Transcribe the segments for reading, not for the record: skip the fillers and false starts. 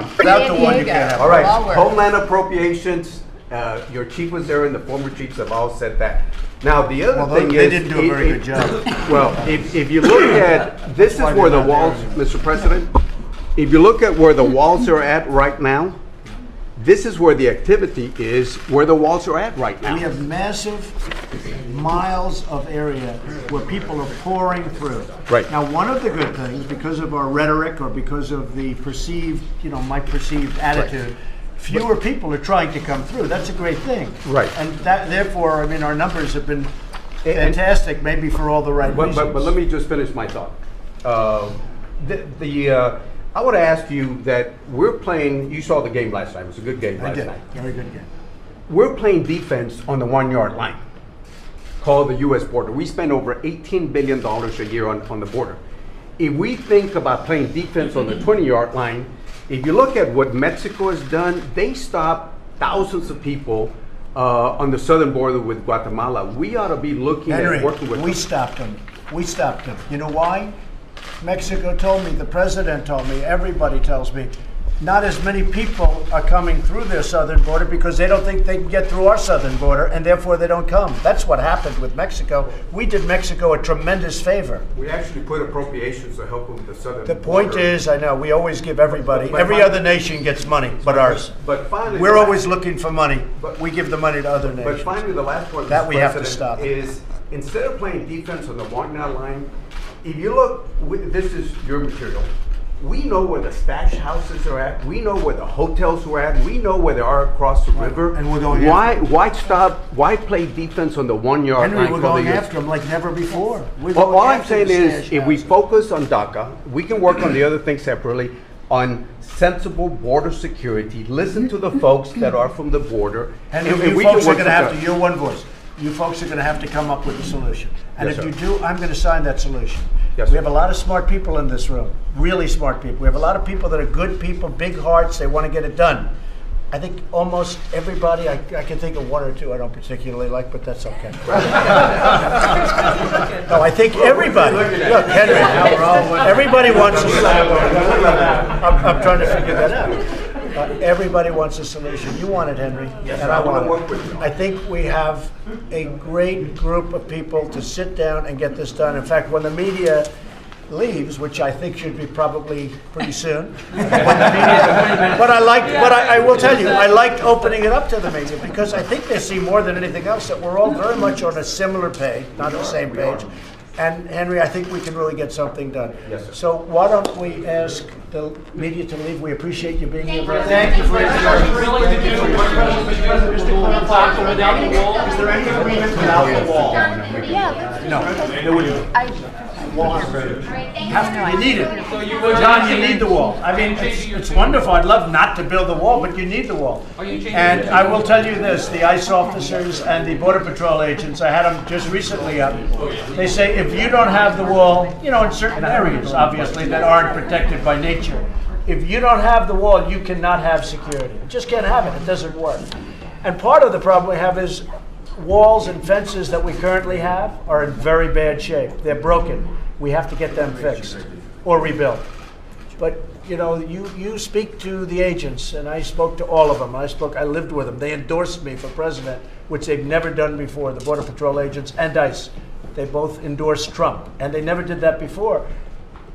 Without the one, you can't have. All right, Homeland Appropriations, your chief was there and the former chiefs have all said that. Now, the other thing they is... They didn't do a very good job. Well, if you look at, this is where the walls, Mr. President, if you look at where the walls are at right now, this is where the activity is, where the walls are at right now. We have massive miles of area where people are pouring through. Right. Now, one of the good things, because of our rhetoric or because of the perceived, my perceived attitude, fewer people are trying to come through. That's a great thing. Right. And that, therefore, our numbers have been fantastic, maybe for all the right reasons. But let me just finish my thought. I would ask you that we're playing, you saw the game last night. It was a good game last night. Very good game. We're playing defense on the 1 yard line, called the U.S. border. We spend over $18 billion a year on the border. If we think about playing defense on the 20-yard line, if you look at what Mexico has done, they stopped thousands of people on the southern border with Guatemala. We ought to be looking at working with them. We stopped them. We stopped them. You know why? Mexico told me, the president told me, everybody tells me, not as many people are coming through their southern border because they don't think they can get through our southern border, and therefore they don't come. That's what happened with Mexico. We did Mexico a tremendous favor. We actually put appropriations to help them with the southern border. The point is, I know, we always give everybody, every other nation gets money but ours. But finally, we're always looking for money, but we give the money to other nations. But finally, the last one that we have to stop is, instead of playing defense on the 1 yard line, if you look, this is your material. We know where the stash houses are at. We know where the hotels are at. We know where they are across the river. And we're going. Why play defense on the 1 yard line? Henry, we're going after them like never before. All I'm saying is, if we focus on DACA, we can work on the other things separately. On sensible border security, listen to the folks that are from the border. And you folks are going to have to. You're one voice. You folks are going to have to come up with a solution. And if you do, I'm going to sign that solution. Yes, we have a lot of smart people in this room, really smart people. We have a lot of people that are good people, big hearts, they want to get it done. I think almost everybody, I can think of one or two I don't particularly like, but that's okay. No, I think everybody, look, Henry, everybody wants a solution. I'm trying to figure that out. Everybody wants a solution. You want it, Henry, and I want it. I think we have a great group of people to sit down and get this done. In fact, when the media leaves, which I think should be probably pretty soon, but I will tell you, I liked opening it up to the media because I think they see more than anything else that we're all very much on a similar page, not the same page. And Henry, I think we can really get something done. Yes, sir. So why don't we ask the media to leave? We appreciate you being here. Thank you for your without the wall. Is there any agreement without the wall? Yeah. No, there wouldn't be. Wall is ready. You need it. John, you need the wall. I mean, it's wonderful. I'd love not to build the wall, but you need the wall. And I will tell you this, the ICE officers and the Border Patrol agents, I had them just recently up. They say if you don't have the wall, in certain areas, obviously, that aren't protected by nature, if you don't have the wall, you cannot have security. You just can't have it. It doesn't work. And part of the problem we have is walls and fences that we currently have are in very bad shape. They're broken. We have to get them fixed or rebuilt. But you speak to the agents, and I spoke to all of them. I lived with them. They endorsed me for president, which they've never done before. The Border Patrol agents and ICE, they both endorsed Trump, and they never did that before.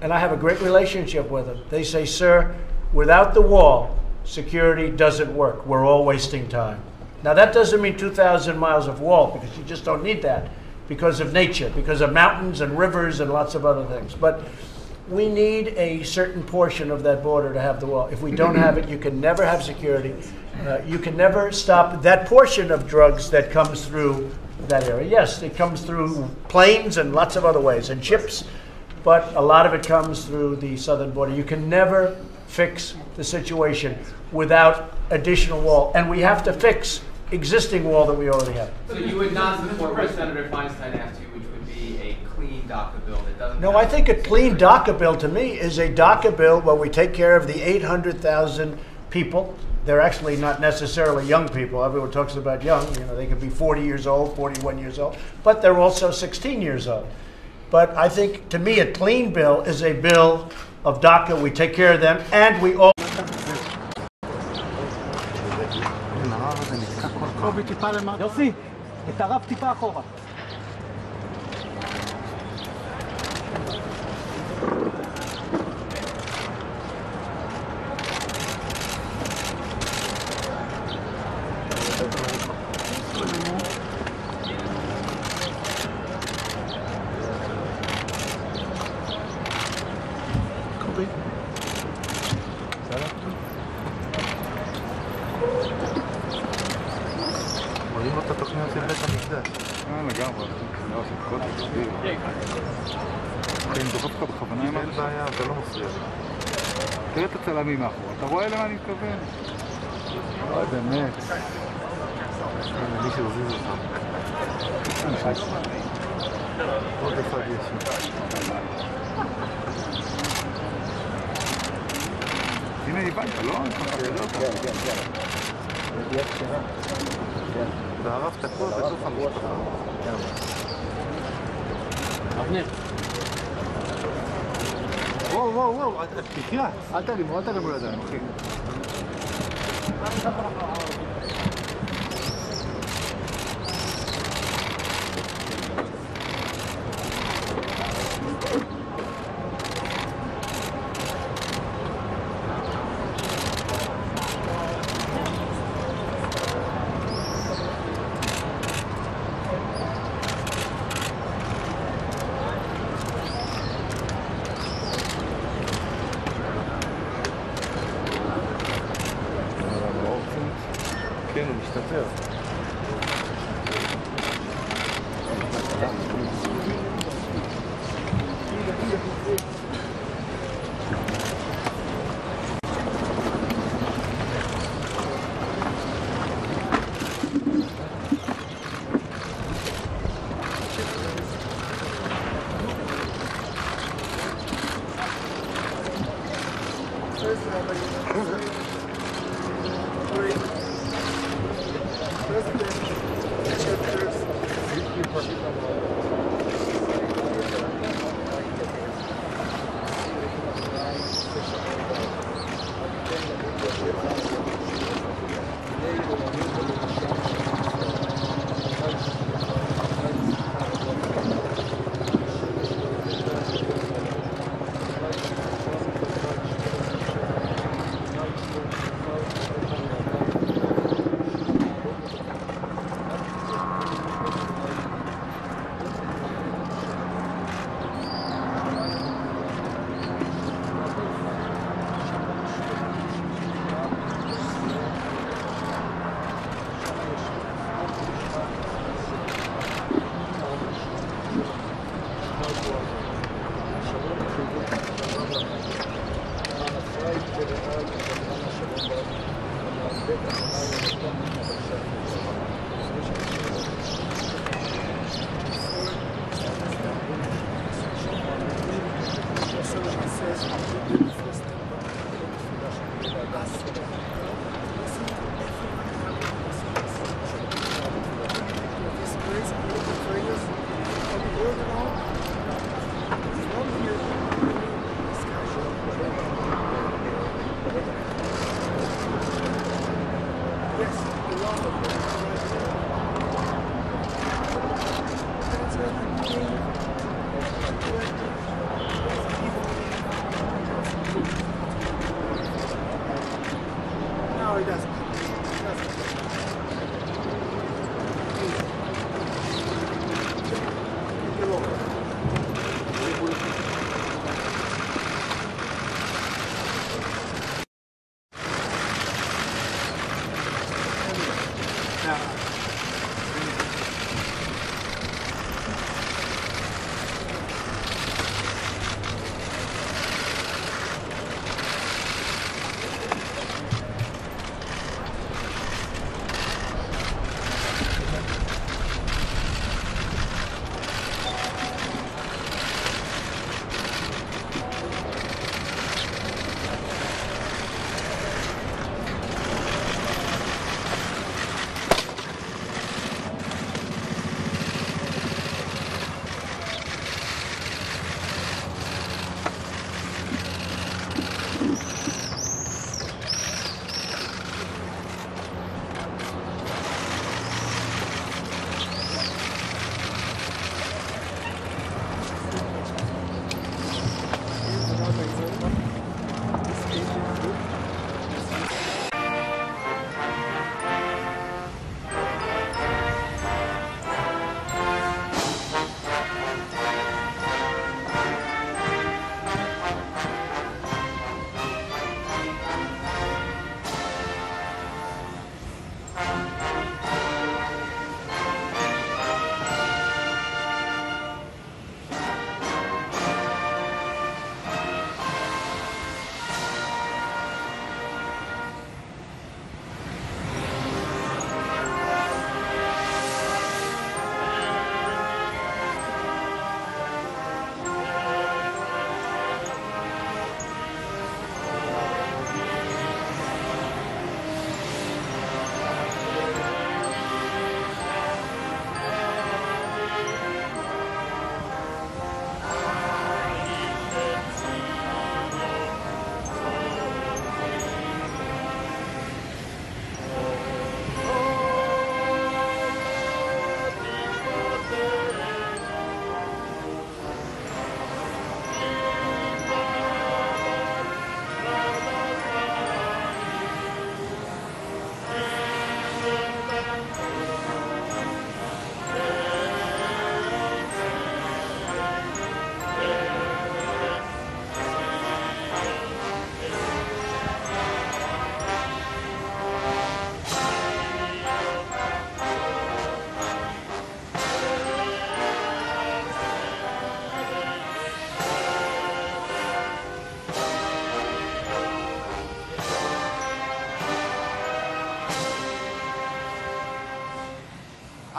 And I have a great relationship with them. They say, sir, without the wall, security doesn't work. We're all wasting time. Now that doesn't mean 2,000 miles of wall, because you just don't need that. Because of nature, because of mountains and rivers and lots of other things. But we need a certain portion of that border to have the wall. If we don't have it, you can never have security. You can never stop that portion of drugs that comes through that area. Yes, it comes through planes and lots of other ways, and ships, but a lot of it comes through the southern border. You can never fix the situation without additional wall, and we have to fix existing wall that we already have. So you would not support what Senator Feinstein asked you, which would be a clean DACA bill that doesn't... No, I think a clean DACA bill to me is a DACA bill where we take care of the 800,000 people. They're actually not necessarily young people. Everyone talks about young. They could be 40 years old, 41 years old, but they're also 16 years old. But I think, to me, a clean bill is a bill of DACA. We take care of them, and we all... זה נתקע כל פעם. קובי טיפה למטה. יוסי, את הרב טיפה אחורה. קובי. רואים את התוכניות של בית המקדש. לגמרי. לא, זה כל תקציב. כן, דוחף לך בכוונה עם אין בעיה, אתה לא מפריע. תראה את הצלמים מאחור. אתה רואה למה אני מתכוון? אוי, באמת. הנה, מישהו זיז אותם. עוד אחד יש. הנה, הבנת, לא? כן, כן, כן. וערבת הכל בתוך המשפחה. אבנר. וואו, תקרא. אל תרימו ידיים, אחי. כן, הוא משתפר. No, he doesn't.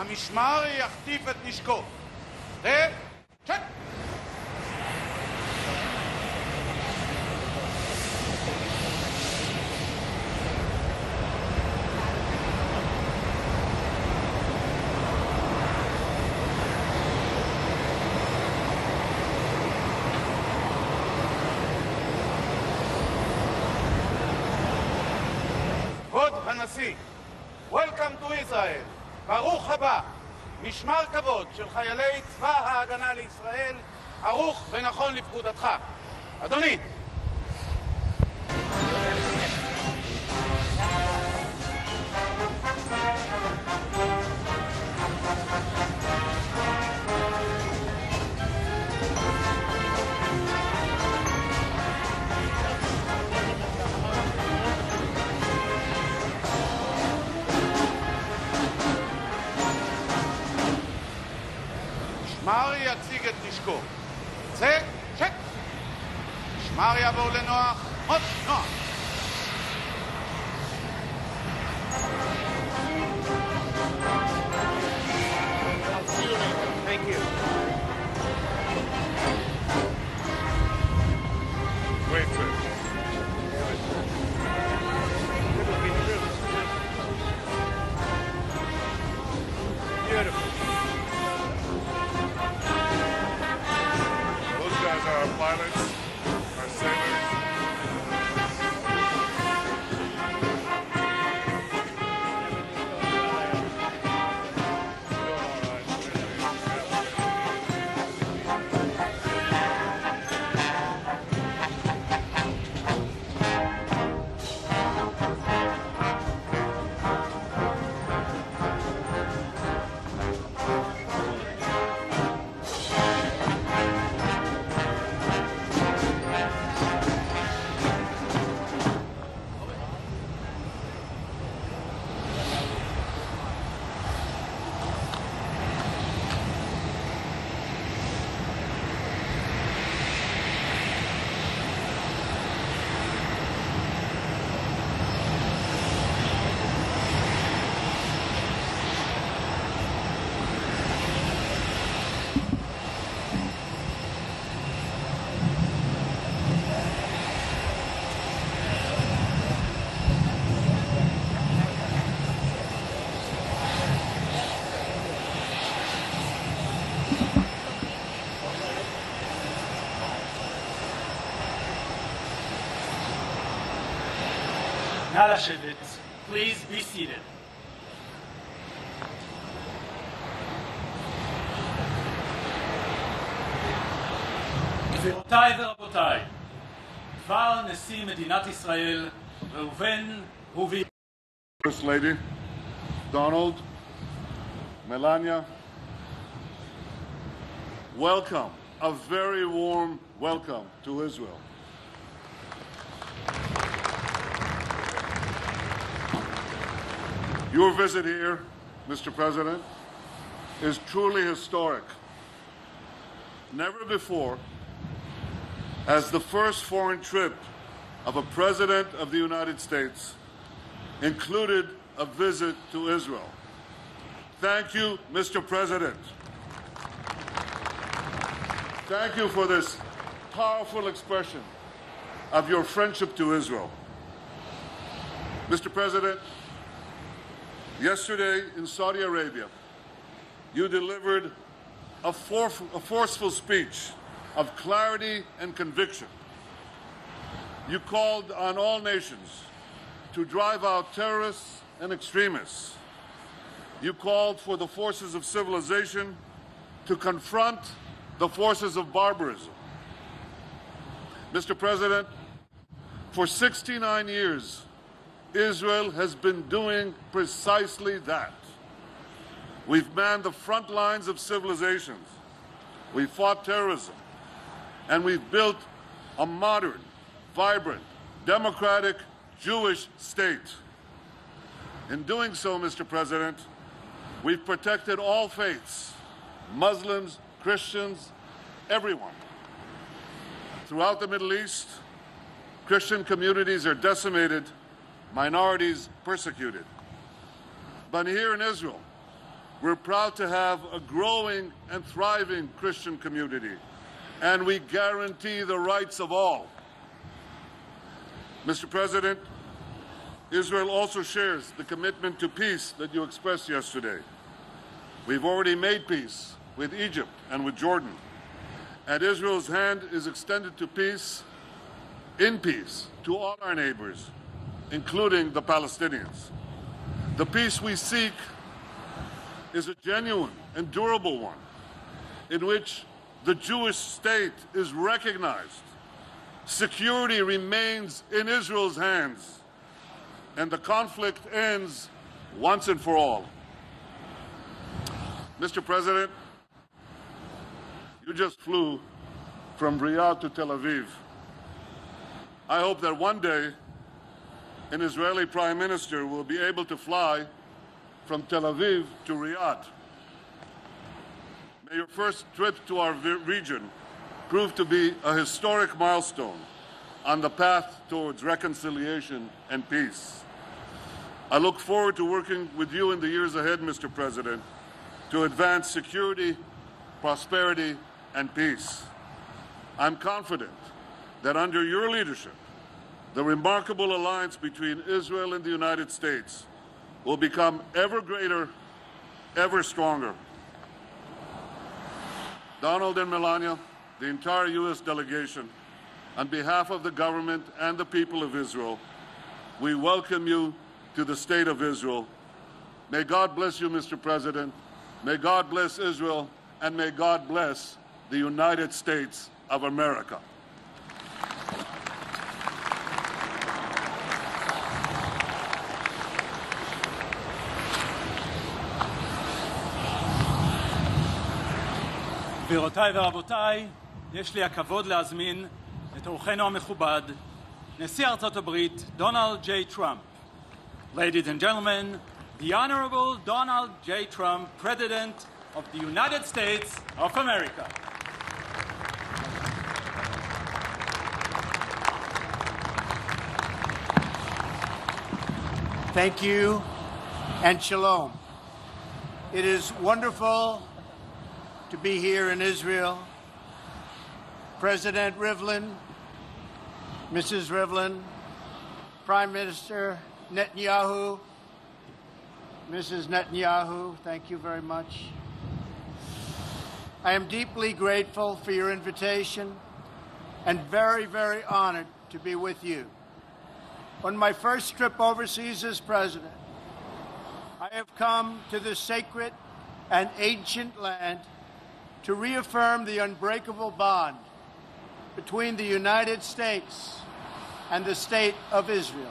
המשמר יחטיף את נשקו. זה, צ'ק! כבוד הנשיא, Welcome to Israel, ברוך הבא, משמר כבוד של חיילי צבא ההגנה לישראל, ערוך ונכון לפקודתך. אדוני. משמר יציג את נשקו. צק, צ'ק. משמר יעבור לנוח. עוד נוח. Thank you. Wait, sir. Beautiful. Those guys are our pilots, our sailors. נא לשבת. Please be seated. גבירותיי ורבותיי, דבר נשיא מדינת ישראל, ראובן רובי. First Lady, Donald, Melania, welcome, a very warm welcome to Israel. Your visit here, Mr. President, is truly historic. Never before has the first foreign trip of a President of the United States included a visit to Israel. Thank you, Mr. President. Thank you for this powerful expression of your friendship to Israel. Mr. President, yesterday in Saudi Arabia, you delivered a forceful speech of clarity and conviction. You called on all nations to drive out terrorists and extremists. You called for the forces of civilization to confront the forces of barbarism. Mr. President, for 69 years, Israel has been doing precisely that. We've manned the front lines of civilizations. We've fought terrorism. And we've built a modern, vibrant, democratic Jewish state. In doing so, Mr. President, we've protected all faiths, Muslims, Christians, everyone. Throughout the Middle East, Christian communities are decimated, minorities persecuted. But here in Israel, We're proud to have a growing and thriving Christian community, and we guarantee the rights of all. Mr. President, Israel also shares the commitment to peace that you expressed yesterday. We've already made peace with Egypt and with Jordan, and Israel's hand is extended to peace, in peace, to all our neighbors, including the Palestinians. The peace we seek is a genuine and durable one, in which the Jewish state is recognized, security remains in Israel's hands, and the conflict ends once and for all. Mr. President, you just flew from Riyadh to Tel Aviv. I hope that one day an Israeli Prime Minister will be able to fly from Tel Aviv to Riyadh. May your first trip to our region prove to be a historic milestone on the path towards reconciliation and peace. I look forward to working with you in the years ahead, Mr. President, to advance security, prosperity, and peace. I'm confident that under your leadership, the remarkable alliance between Israel and the United States will become ever greater, ever stronger. Donald and Melania, the entire U.S. delegation, on behalf of the government and the people of Israel, we welcome you to the State of Israel. May God bless you, Mr. President. May God bless Israel, and may God bless the United States of America. גבירותיי ורבותיי, יש לי הכבוד להזמין את אורחנו המכובד, נשיא ארצות הברית, דונלד ג'יי טראמפ. Ladies and gentlemen, the Honorable Donald J. Trump, President of the United States of America. Thank you and shalom. It is wonderful to be here in Israel. President Rivlin, Mrs. Rivlin, Prime Minister Netanyahu, Mrs. Netanyahu, thank you very much. I am deeply grateful for your invitation and very, very honored to be with you. On my first trip overseas as president, I have come to this sacred and ancient land to reaffirm the unbreakable bond between the United States and the State of Israel.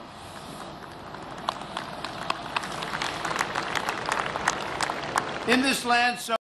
In this land so